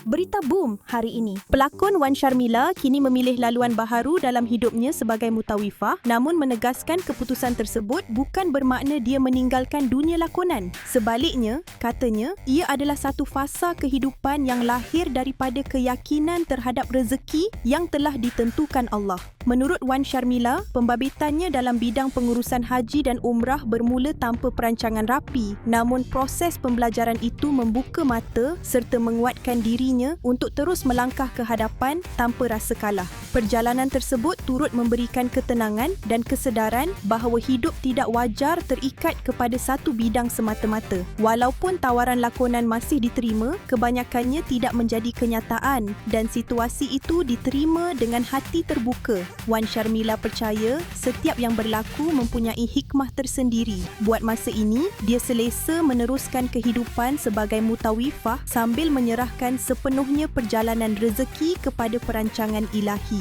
Berita boom hari ini. Pelakon Wan Sharmila kini memilih laluan baharu dalam hidupnya sebagai mutawifah, namun menegaskan keputusan tersebut bukan bermakna dia meninggalkan dunia lakonan. Sebaliknya, katanya, ia adalah satu fasa kehidupan yang lahir daripada keyakinan terhadap rezeki yang telah ditentukan Allah. Menurut Wan Sharmila, pembabitannya dalam bidang pengurusan haji dan umrah bermula tanpa perancangan rapi, namun proses pembelajaran itu membuka mata serta menguatkan dirinya untuk terus melangkah ke hadapan tanpa rasa kalah. Perjalanan tersebut turut memberikan ketenangan dan kesedaran bahawa hidup tidak wajar terikat kepada satu bidang semata-mata. Walaupun tawaran lakonan masih diterima, kebanyakannya tidak menjadi kenyataan dan situasi itu diterima dengan hati terbuka. Wan Sharmila percaya setiap yang berlaku mempunyai hikmah tersendiri. Buat masa ini, dia selesa meneruskan kehidupan sebagai mutawifah sambil menyerahkan sepenuhnya perjalanan rezeki kepada perancangan ilahi.